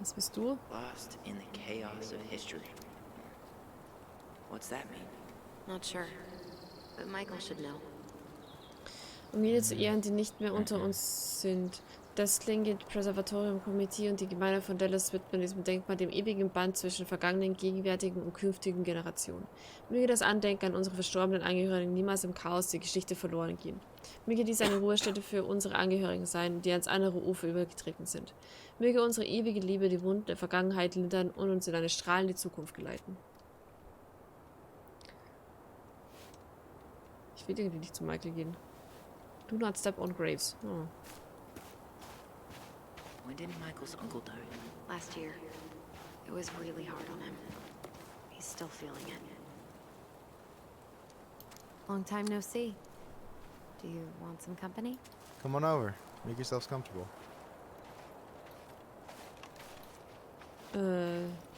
Was bist du? Lost in the chaos of history. What's that mean? Not sure. But Michael should know. Um jene zu ehren, die nicht mehr unter uns sind. Das Zwillinge Preservatorium Committee und die Gemeinde von Dallas widmen diesem Denkmal dem ewigen Band zwischen vergangenen, gegenwärtigen und künftigen Generationen. Möge das Andenken an unsere verstorbenen Angehörigen niemals im Chaos der Geschichte verloren gehen. Möge dies eine Ruhestätte für unsere Angehörigen sein, die ans andere Ufer übergetreten sind. Möge unsere ewige Liebe die Wunden der Vergangenheit lindern und uns in eine strahlende Zukunft geleiten. Ich will irgendwie nicht zu Michael gehen. Do not step on graves. Oh. When did Michael's uncle die? Last year. It was really hard on him. He's still feeling it. Long time no see. Do you want some company? Come on over. Make yourselves comfortable.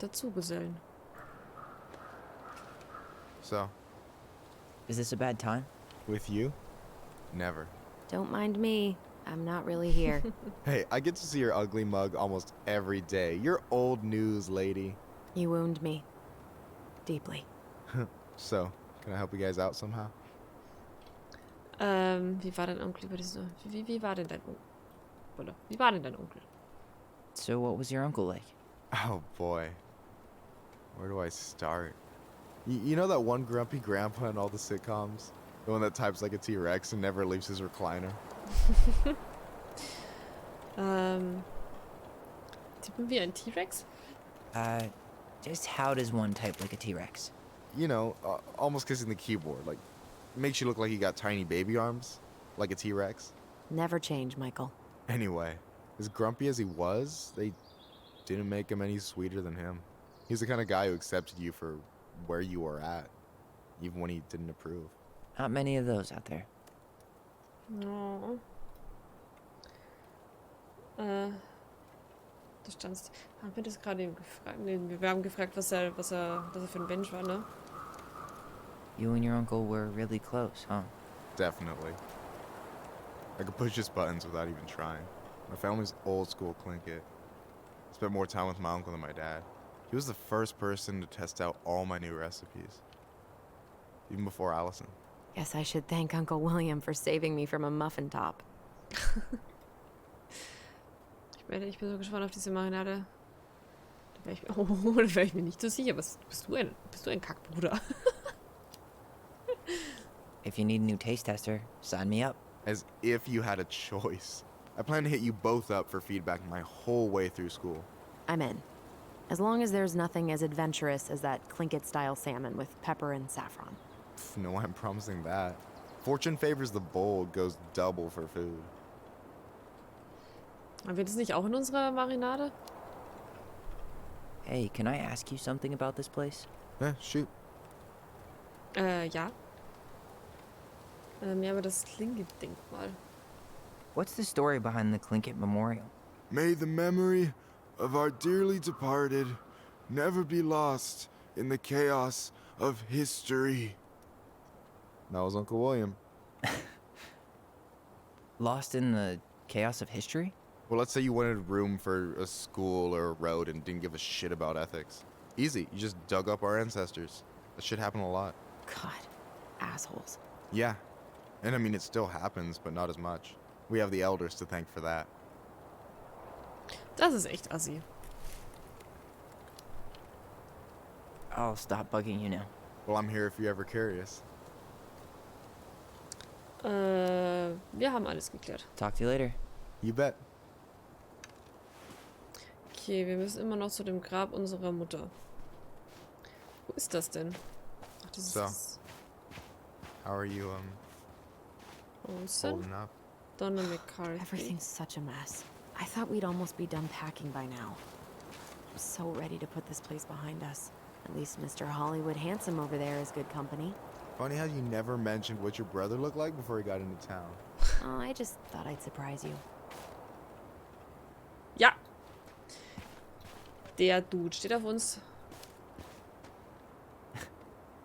Dazugesellen. So, Is this a bad time? with you? Never. Don't mind me. I'm not really here. Hey, I get to see your ugly mug almost every day. You're old news, lady. You wound me. Deeply. So, can I help you guys out somehow? Wie war dein Onkel über diese... Wie war denn dein Onkel? Wie war denn dein Onkel? So what was your uncle like? Oh boy. Where do I start? You know that one grumpy grandpa in all the sitcoms? The one that types like a T-Rex and never leaves his recliner? Tippen wie ein T-Rex? Just how does one type like a T-Rex? You know, almost kissing the keyboard. Like, makes you look like you got tiny baby arms. Like a T-Rex. Never change, Michael. Anyway, as grumpy as he was, they didn't make him any sweeter than him. He's the kind of guy who accepted you for where you were at, even when he didn't approve. Not many of those out there. Oh. Da stand's. Haben wir das gerade eben gefragt? Nee, wir haben gefragt, was er für ein Mensch war, ne? You and your uncle were really close, huh? Definitely. I could push his buttons without even trying. My family's old school Tlingit. Spent more time with my uncle than my dad. He was the first person to test out all my new recipes. Even before Alyson. Guess I should thank Uncle William for saving me from a muffin top. Ich bin so gespannt auf diese Marinade. Da wäre ich mir nicht so sicher. Bist du ein Kackbruder? If you need a new taste tester, sign me up. As if you had a choice. I plan to hit you both up for feedback my whole way through school. I'm in. As long as there's nothing as adventurous as that Tlingit-style salmon with pepper and saffron. Pff, no, I'm promising that. Fortune favors the bold, goes double for food. Wird es nicht auch in unserer Marinade? Hey, can I ask you something about this place? Shoot. Ja. Ja, aber das Tlingit-Denkmal. What's the story behind the Tlingit Memorial? May the memory of our dearly departed never be lost in the chaos of history. That was Uncle William. Lost in the chaos of history? Well, let's say you wanted room for a school or a road and didn't give a shit about ethics. Easy, you just dug up our ancestors. That shit happened a lot. God, assholes. Yeah, and I mean it still happens, but not as much. We have the elders to thank for that. Das ist echt assi. I'll stop bugging you now. Well, I'm here if you're ever curious. Wir haben alles geklärt. Talk to you later. You bet. Okay, wir müssen immer noch zu dem Grab unserer Mutter. Wo ist das denn? Ach, das So. ist How are you, Haus, holding up? Donna McCarthy. Everything's such a mess. I thought we'd almost be done packing by now. I'm so ready to put this place behind us. At least Mr. Hollywood Handsome over there is good company. Funny how you never mentioned what your brother looked like before he got into town. Oh, I just thought I'd surprise you. Ja. Der Dude steht auf uns.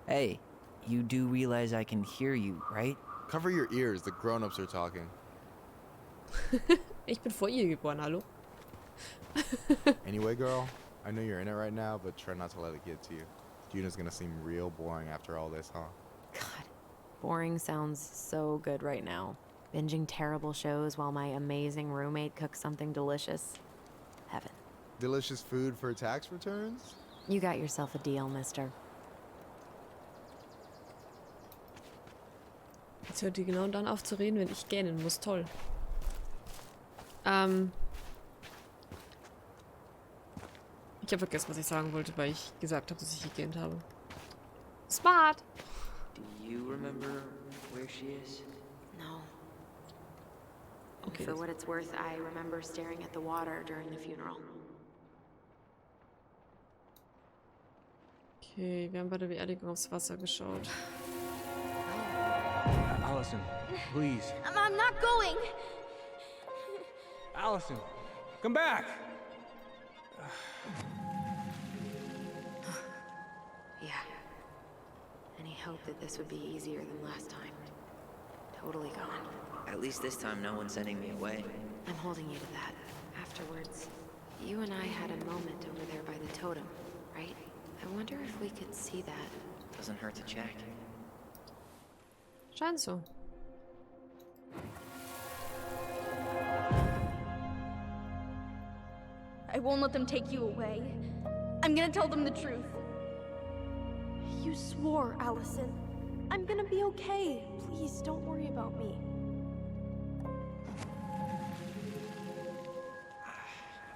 Hey, you do realize I can hear you, right? Cover your ears, the grown-ups are talking. Ich bin vor ihr geboren, hallo? Anyway, girl, I know you're in it right now, but try not to let it get to you. Juna's gonna seem real boring after all this, huh? God, boring sounds so good right now. Binging terrible shows while my amazing roommate cooks something delicious. Heaven. Delicious food for tax returns? You got yourself a deal, mister. Jetzt hört die genau dann auf zu reden, wenn ich gähnen muss. Toll. Ich habe vergessen, was ich sagen wollte, weil ich gesagt habe, dass ich gegähnt habe. Smart! Do you remember where she is? No. Okay. For what it's worth, I remember staring at the water during the funeral. Okay, wir haben bei der Beerdigung aufs Wasser geschaut. Alyson, please. I'm not going. Alyson, come back! Yeah. Any hope that this would be easier than last time? Totally gone. At least this time no one's sending me away. I'm holding you to that. Afterwards, you and I had a moment over there by the totem, right? I wonder if we could see that. Doesn't hurt to check. Scheint so. I won't let them take you away. I'm gonna tell them the truth. You swore, Alyson. I'm gonna be okay. Please, don't worry about me.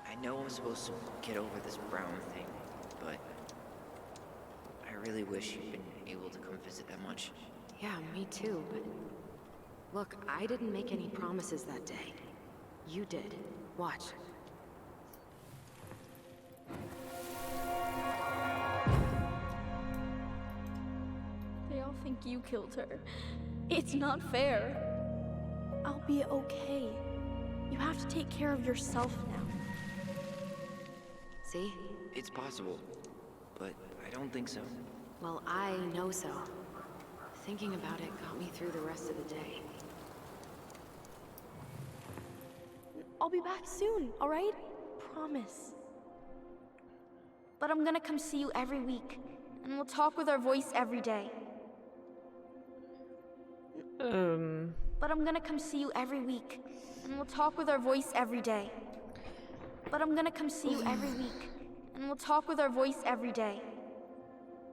I know I'm supposed to get over this Brown thing, but I really wish you'd been able to come visit that much. Yeah, me too, but... Look, I didn't make any promises that day. You did. Watch. They all think you killed her. It's not fair. I'll be okay. You have to take care of yourself now. See? It's possible, but I don't think so. Well, I know so. Thinking about it got me through the rest of the day. I'll be back soon, all right? Promise. But I'm gonna come see you every week, and we'll talk with our voice every day. But I'm gonna come see you every week, and we'll talk with our voice every day. But I'm gonna come see you every week, and we'll talk with our voice every day.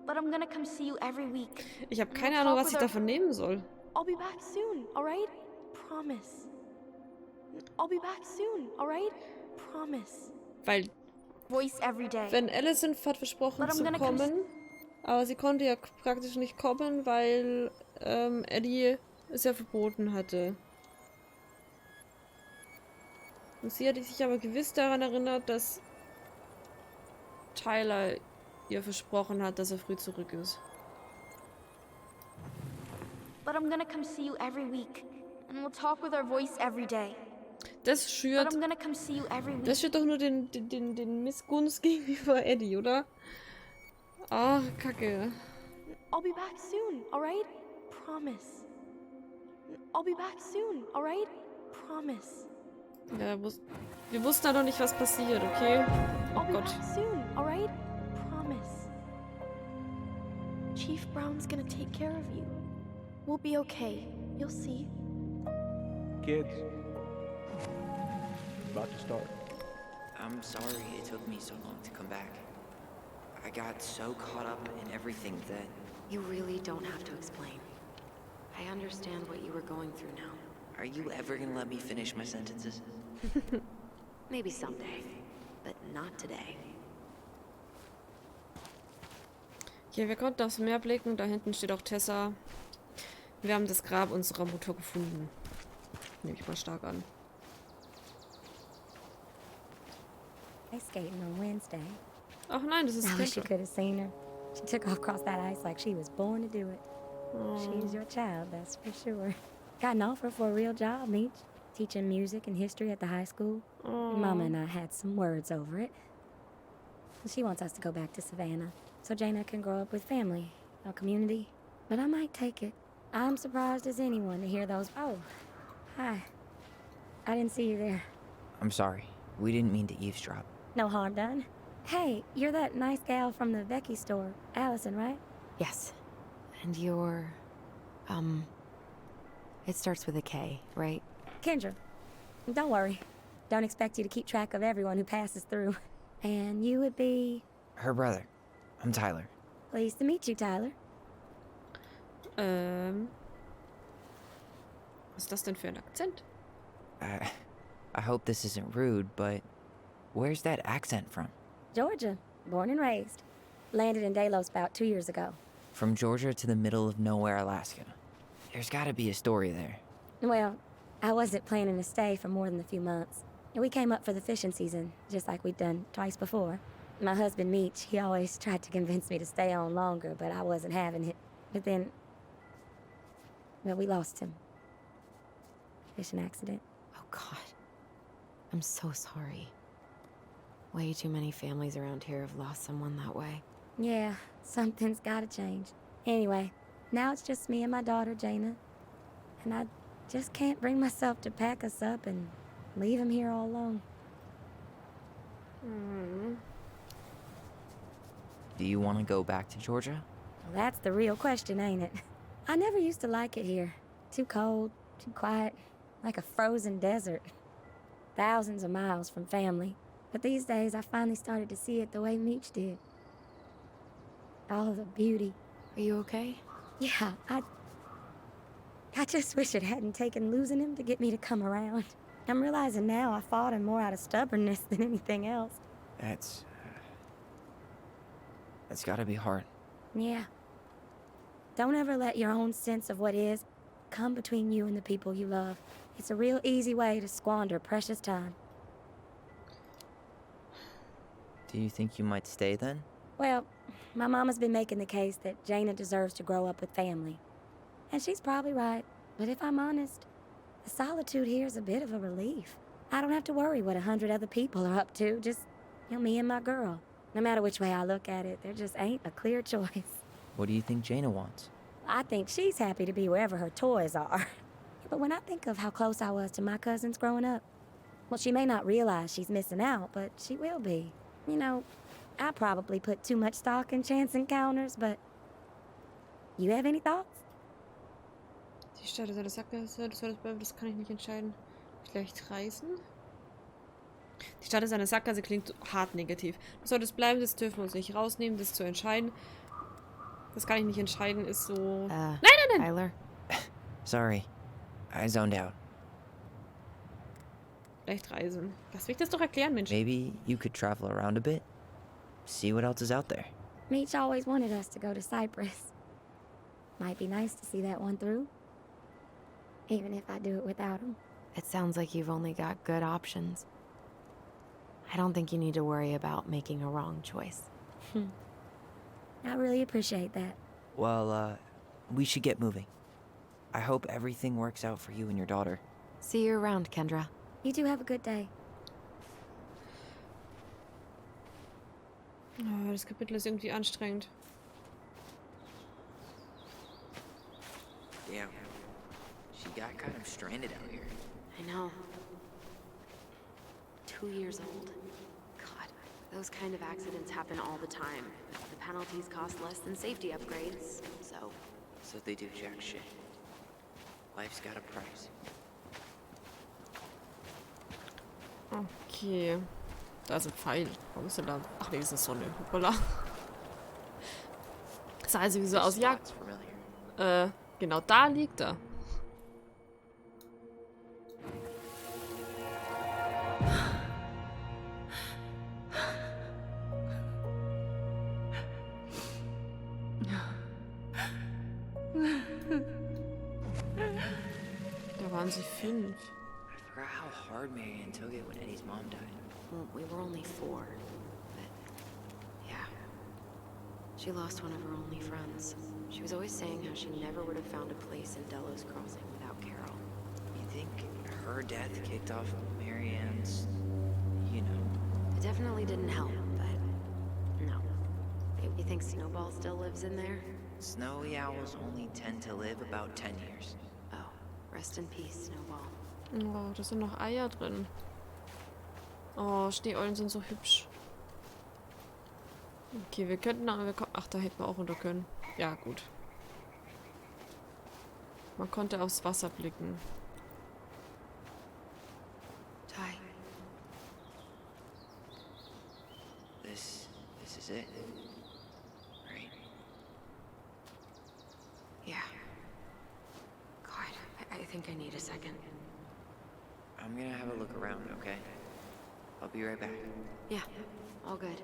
But I'm gonna come see you every week. Ich habe keine Ahnung, was ich davon nehmen soll. I'll be back soon, all right? Promise. I'll be back soon, all right? Promise. Weil, Voice every day. wenn Alyson hat versprochen But I'm zu gonna come kommen, aber sie konnte ja praktisch nicht kommen, weil Eddie es ja verboten hatte. Und sie hatte sich aber gewiss daran erinnert, dass Tyler ihr versprochen hat, dass er früh zurück ist. But I'm gonna come see you every week, and we'll talk with our voice every day. Das But schürt, I'm gonna come see you every week. das schürt doch nur den Missgunst gegenüber Eddie, oder? Ah, Kacke. I'll be back soon, all right? Promise. I'll be back soon, all right? Promise. Ja, wir wussten halt noch nicht, was passiert, okay? Oh I'll be Gott. back soon, all right? Promise. Chief Brown's gonna take care of you. We'll be okay. You'll see. Kids. About to start. I'm sorry it took me so long to come back. I got so caught up in everything that... You really don't have to explain. I understand what you were going through now. Are you ever gonna let me finish my sentences? Maybe someday, but not today. Okay, wir konnten aufs Meer blicken. Da hinten steht auch Tessa. Wir haben das Grab unserer Mutter gefunden. Nehme ich mal stark an. Ice skating on Wednesday. Ach nein, das ist I wish you Tessa. could have seen her. She took off across that ice like she was born to do it. Oh. She's your child, that's for sure. Got an offer for a real job, Meech. Teaching music and history at the high school. Oh. Mama and I had some words over it. She wants us to go back to Savannah, so Jaina can grow up with family, a community. But I might take it. I'm surprised as anyone to hear those... Oh, hi. I didn't see you there. I'm sorry. We didn't mean to eavesdrop. No harm done. Hey, you're that nice gal from the Becky store, Alyson, right? Yes. And you're... It starts with a K, right? Kendra. Don't worry. Don't expect you to keep track of everyone who passes through. And you would be... Her brother. I'm Tyler. Pleased to meet you, Tyler. Was ist das denn für ein Akzent? I hope this isn't rude, but where's that accent from? Georgia. Born and raised. Landed in Delos about 2 years ago. From Georgia to the middle of nowhere, Alaska. There's gotta be a story there. Well, I wasn't planning to stay for more than a few months. We came up for the fishing season, just like we'd done twice before. My husband, Meech, he always tried to convince me to stay on longer, but I wasn't having it. But then... well, we lost him. Fishing accident. Oh, God. I'm so sorry. Way too many families around here have lost someone that way. Yeah, something's gotta change. Anyway, now it's just me and my daughter, Jaina. And I just can't bring myself to pack us up and leave him here all alone. Do you want to go back to Georgia? Well, that's the real question, ain't it? I never used to like it here. Too cold, too quiet, like a frozen desert. Thousands of miles from family. But these days, I finally started to see it the way Meech did. All the beauty. Are you okay? Yeah, I just wish it hadn't taken losing him to get me to come around. I'm realizing now I fought him more out of stubbornness than anything else. That's gotta be hard. Yeah. Don't ever let your own sense of what is come between you and the people you love. It's a real easy way to squander precious time. Do you think you might stay then? Well, my mama's been making the case that Jaina deserves to grow up with family. And she's probably right. But if I'm honest, the solitude here is a bit of a relief. I don't have to worry what 100 other people are up to, just, me and my girl. No matter which way I look at it, there just ain't a clear choice. What do you think Jaina wants? I think she's happy to be wherever her toys are. But when I think of how close I was to my cousins growing up, well, she may not realize she's missing out, but she will be. I probably put too much stock in chance encounters, but... You have any thoughts? Die Stadt ist eine Sackgasse, du solltest bleiben, das kann ich nicht entscheiden. Vielleicht reisen? Die Stadt ist eine Sackgasse, klingt hart negativ. Du solltest bleiben, das dürfen wir uns nicht rausnehmen, das zu entscheiden. Das kann ich nicht entscheiden, ist so... Nein! Tyler? Sorry. I zoned out. Vielleicht reisen. Lass mich das doch erklären, Mensch. Maybe you could travel around a bit. See what else is out there. Meech always wanted us to go to Cyprus. Might be nice to see that one through. Even if I do it without him. It sounds like you've only got good options. I don't think you need to worry about making a wrong choice. I really appreciate that. Well, we should get moving. I hope everything works out for you and your daughter. See you around, Kendra. You two have a good day. Oh, das Kapitel ist irgendwie anstrengend. Yeah. She got kind of stranded out here. I know. 2 years old. God, those kind of accidents happen all the time. The penalties cost less than safety upgrades, so... So they do jack shit. Life's got a price. Okay. Da ist ein Pfeil. Warum ist er da? Ach nee, das ist Sonne. Hoppala. Das sah also wie so aus. Ja, Spot's familiar. genau da liegt er. Da waren sie 5. I forgot how hard Marianne took it when Eddie's mom died. Well, we were only 4, but... yeah. She lost one of her only friends. She was always saying how she never would have found a place in Delos Crossing without Carol. You think her death kicked off Marianne's, It definitely didn't help, but... no. You think Snowball still lives in there? Snowy owls only tend to live about 10 years. Oh, rest in peace, Snowball. Oh, da sind noch Eier drin. Oh, Schneeeulen sind so hübsch. Okay, wir könnten... Ach, da hätten wir auch runter können. Ja, gut. Man konnte aufs Wasser blicken. Ty. This is it, right? Yeah. God, I think I need a second. I'm gonna have a look around, okay? I'll be right back. Yeah, all good.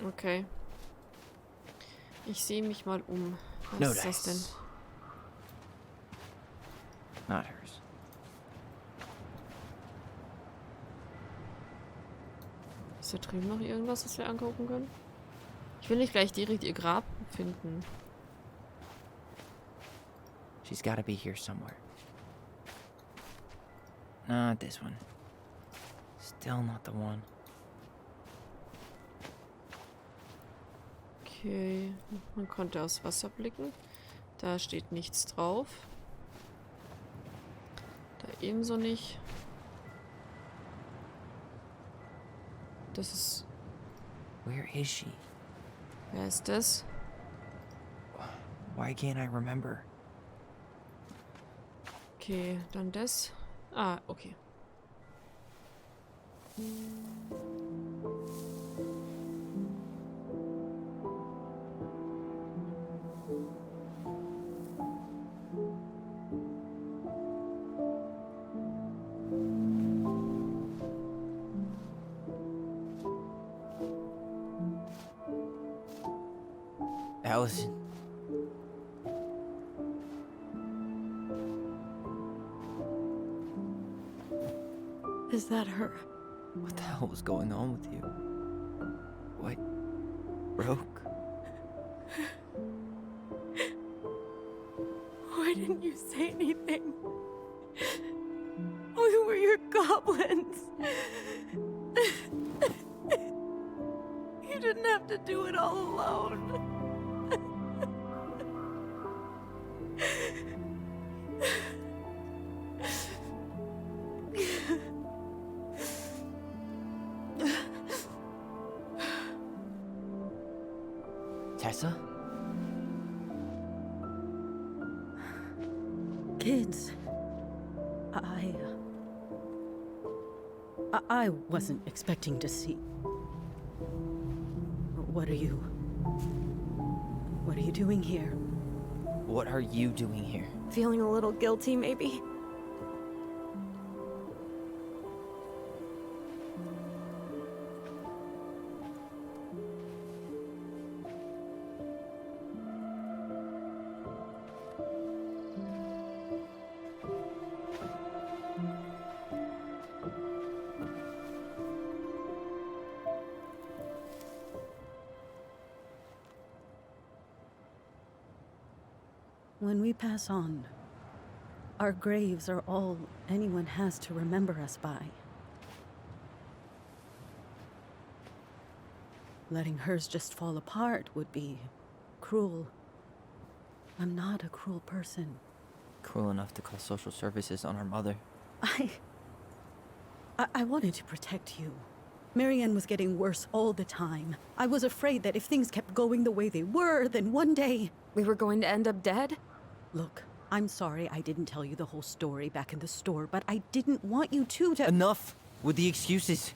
Okay. Ich sehe mich mal um. Was No ist das denn? dice. Not hers. Ist da drüben noch irgendwas, was wir angucken können? Ich will nicht gleich direkt ihr Grab finden. She's gotta be here somewhere. Not this one. Still not the one. Okay, man konnte aufs Wasser blicken. Da steht nichts drauf. Da ebenso nicht. Das ist... Where is she? Wer ist das? Why can't I remember? Okay, dann das. Ah, okay. Alyson. Is that her? What the hell was going on with you? What? Broke? Why didn't you say anything? We were your goblins. You didn't have to do it all alone. Tessa? Kids, I wasn't expecting to see. What are you doing here? What are you doing here? Feeling a little guilty, maybe? When we pass on, our graves are all anyone has to remember us by. Letting hers just fall apart would be cruel. I'm not a cruel person. Cruel enough to call social services on our mother. I wanted to protect you. Marianne was getting worse all the time. I was afraid that if things kept going the way they were, then one day... We were going to end up dead? Look, I'm sorry I didn't tell you the whole story back in the store, but I didn't want you to... Enough with the excuses.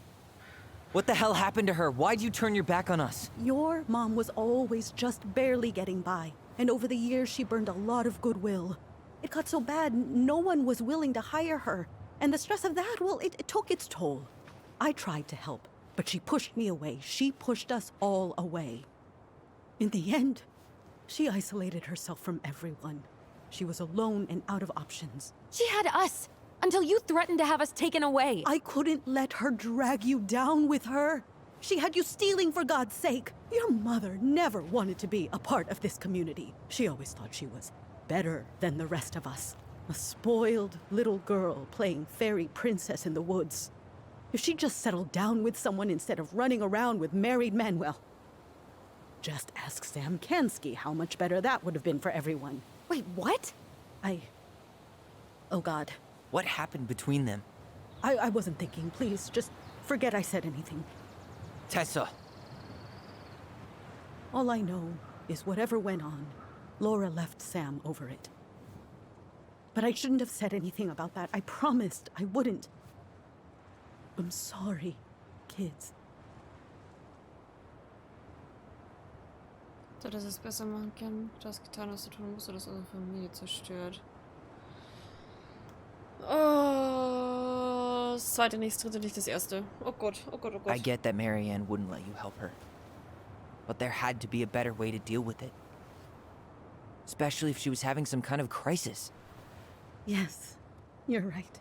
What the hell happened to her? Why'd you turn your back on us? Your mom was always just barely getting by, and over the years she burned a lot of goodwill. It got so bad, no one was willing to hire her, and the stress of that, well, it took its toll. I tried to help, but she pushed me away. She pushed us all away. In the end, she isolated herself from everyone. She was alone and out of options. She had us, until you threatened to have us taken away. I couldn't let her drag you down with her. She had you stealing for God's sake. Your mother never wanted to be a part of this community. She always thought she was better than the rest of us. A spoiled little girl playing fairy princess in the woods. If she just settled down with someone instead of running around with married men, well, just ask Sam Kansky how much better that would have been for everyone. Wait, what? Oh God. What happened between them? I wasn't thinking. Please, just Forget I said anything. Tessa! All I know is whatever went on, Laura left Sam over it. But I shouldn't have said anything about that. I promised I wouldn't. I'm sorry, kids. Da dass es besser machen kann, das getan, was du tun musst, oder das unsere Familie zerstört. Oh, das zweite nicht, das dritte nicht, das erste. Oh Gott, oh Gott, oh Gott. I get that Marianne wouldn't let you help her. But there had to be a better way to deal with it. Especially if she was having some kind of crisis. Yes, you're right.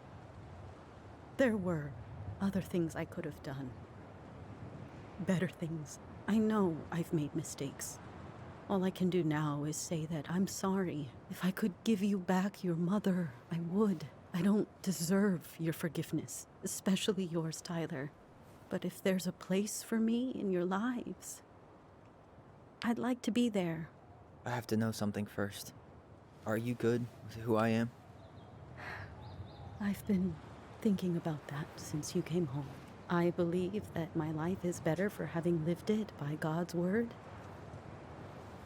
There were other things I could have done. Better things. I know I've made mistakes. All I can do now is say that I'm sorry. If I could give you back your mother, I would. I don't deserve your forgiveness, especially yours, Tyler. But if there's a place for me in your lives, I'd like to be there. I have to know something first. Are you good with who I am? I've been thinking about that since you came home. I believe that my life is better for having lived it by God's word.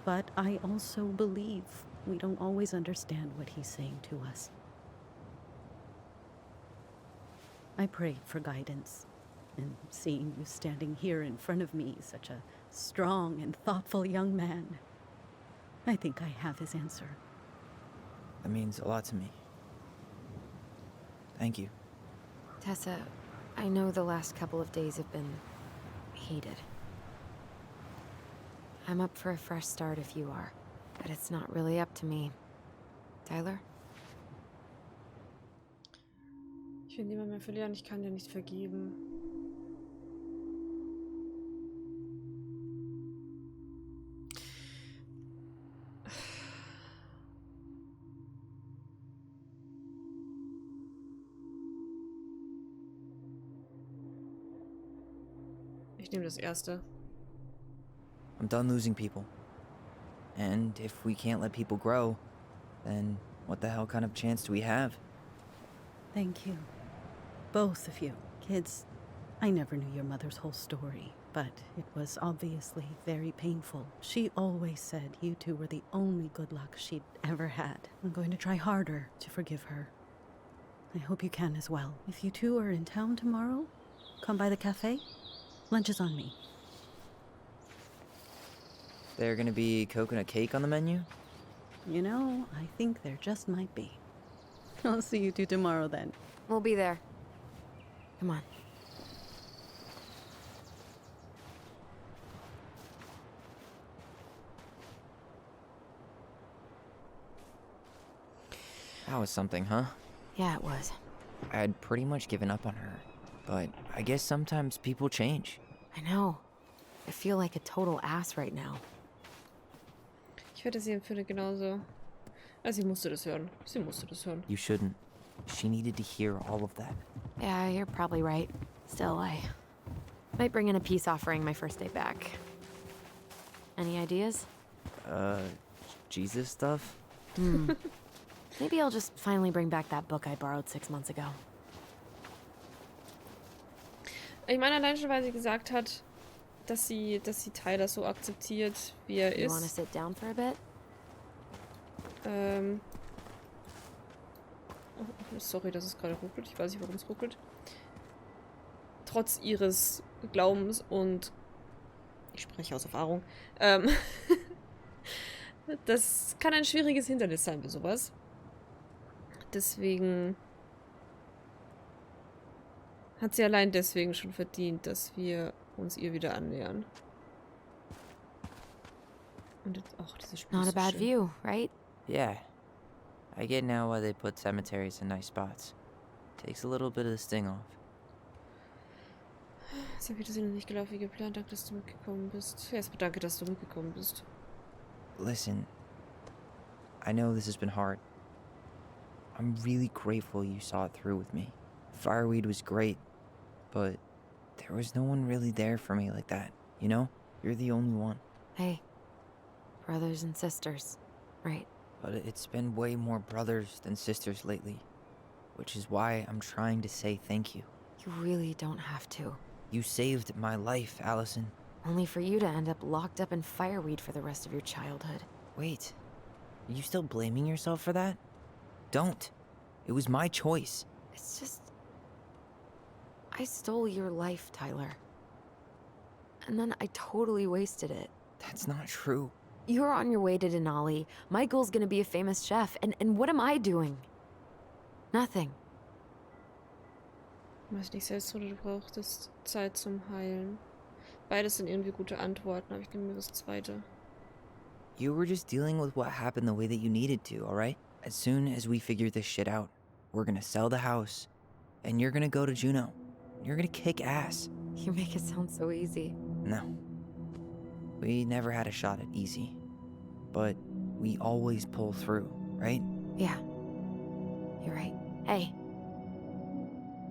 But I also believe we don't always understand what he's saying to us. I prayed for guidance, and seeing you standing here in front of me, such a strong and thoughtful young man, I think I have his answer. That means a lot to me. Thank you. Tessa, I know the last couple of days have been heated. I'm up for a fresh start if you are, but it's not really up to me. Tyler? Ich will niemand mehr verlieren, ich kann dir nicht vergeben. Ich nehme das erste. I'm done losing people. And if we can't let people grow, then what the hell kind of chance do we have? Thank you. Both of you. Kids, I never knew your mother's whole story, but it was obviously very painful. She always said you two were the only good luck she'd ever had. I'm going to try harder to forgive her. I hope you can as well. If you two are in town tomorrow, come by the cafe. Lunch is on me. There gonna be coconut cake on the menu? You know, I think there just might be. I'll see you two tomorrow then. We'll be there. Come on. That was something, huh? Yeah, it was. I had pretty much given up on her, but I guess sometimes people change. I know. I feel like a total ass right now. Ich werde sie empfinde genauso. Sie musste das hören. Sie musste das hören. You shouldn't. She needed to hear all of that. Yeah, you're probably right. Still, I might bring in a peace offering my first day back. Any ideas? Jesus stuff? Maybe I'll just finally bring back that book I borrowed 6 months ago. Ich meine, allein schon, weil sie gesagt hat, dass sie Tyler so akzeptiert, wie er You wanna ist. sit down for a bit? Oh, sorry, dass es gerade ruckelt. Ich weiß nicht, warum es ruckelt. Trotz ihres Glaubens und ich spreche aus Erfahrung. Das kann ein schwieriges Hindernis sein für sowas. Deswegen hat sie allein deswegen schon verdient, dass wir uns ihr wieder annähern. Und jetzt auch diese Spiele. Not a bad view, right? Yeah. I get now why they put cemeteries in nice spots. Takes a little bit of the sting off. Sein Wiedersehen ist nicht gelaufen wie geplant. Danke, dass du mitgekommen bist. Erstmal danke, dass du mitgekommen bist. Listen, I know this has been hard. I'm really grateful you saw it through with me. Fireweed was great, but there was no one really there for me like that, you know? You're the only one. Hey, brothers and sisters, right? But it's been way more brothers than sisters lately, which is why I'm trying to say thank you. You really don't have to. You saved my life, Alyson. Only for you to end up locked up in fireweed for the rest of your childhood. Wait, are you still blaming yourself for that? Don't. It was my choice. It's just... I stole your life, Tyler. And then I totally wasted it. That's not true. You're on your way to Denali. Michael's gonna be a famous chef. And what am I doing? Nothing. Weiß nicht, Selbstmord, du brauchtest Zeit zum Heilen. Beides sind irgendwie gute Antworten, aber ich nehme mir das zweite. You were just dealing with what happened the way that you needed to, alright? As soon as we figure this shit out, we're gonna sell the house, and you're gonna go to Juneau. You're gonna kick ass. You make it sound so easy. No. We never had a shot at easy. But we always pull through, right? Yeah. You're right. Hey.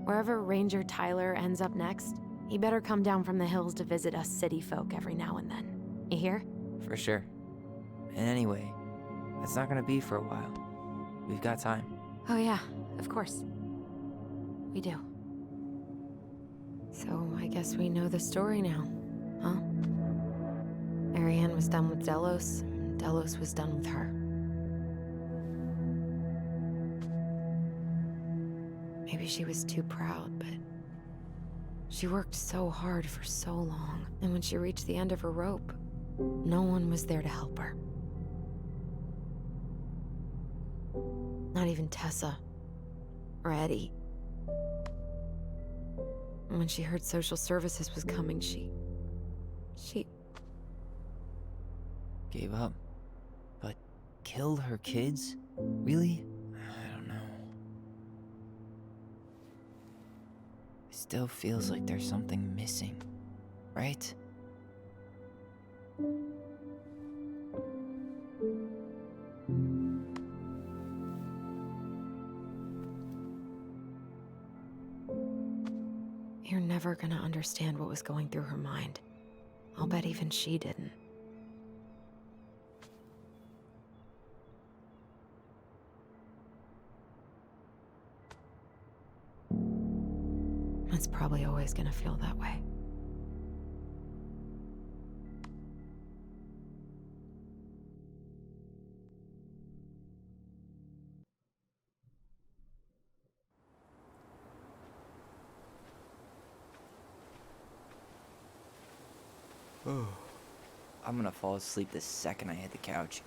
Wherever Ranger Tyler ends up next, he better come down from the hills to visit us city folk every now and then. You hear? For sure. And anyway, that's not gonna be for a while. We've got time. Oh yeah, of course. We do. So I guess we know the story now, huh? Marianne was done with Delos, and Delos was done with her. Maybe she was too proud, but she worked so hard for so long, and when she reached the end of her rope, no one was there to help her. Not even Tessa or Eddie. And when she heard social services was coming, she Gave up. But killed her kids? Really? I don't know. It still feels like there's something missing, right? You're never gonna understand what was going through her mind. I'll bet even she didn't. It's probably always gonna feel that way. I'm gonna fall asleep the second I hit the couch.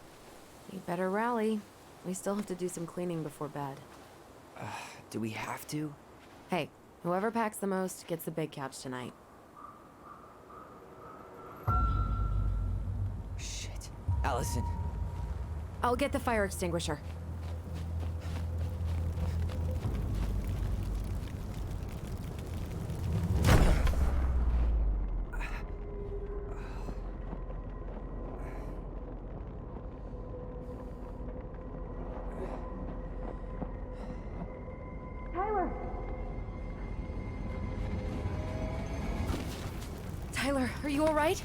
You better rally. We still have to do some cleaning before bed. Do we have to? Hey, whoever packs the most gets the big couch tonight. Shit. Alyson. I'll get the fire extinguisher. Tyler, are you all right?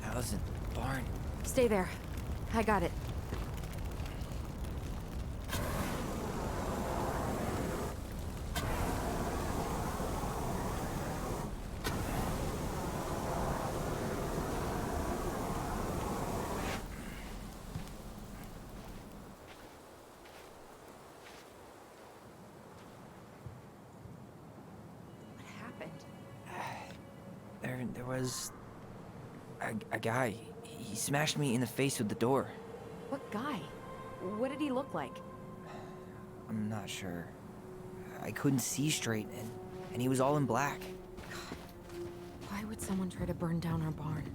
Alyson, barn. Stay there. I got it. What happened? There was a guy. He smashed me in the face with the door. What guy? What did he look like? I'm not sure. I couldn't see straight, and he was all in black. Why would someone try to burn down our barn?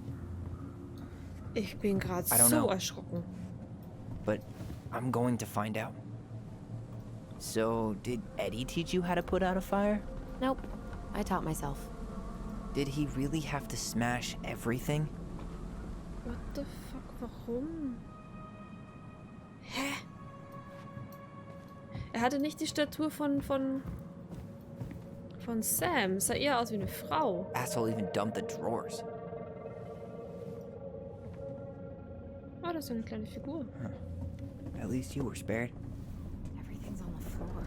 Ich bin gerade I don't so know. erschrocken. But I'm going to find out. So, did Eddie teach you how to put out a fire? Nope. I taught myself. Did he really have to smash everything? What the fuck, warum? Hä? Er hatte nicht die Statur von Sam. Sah eher aus wie eine Frau. Asshole even dumped the drawers. Oh, das ist eine kleine Figur. At least you were spared. Everything's on the floor.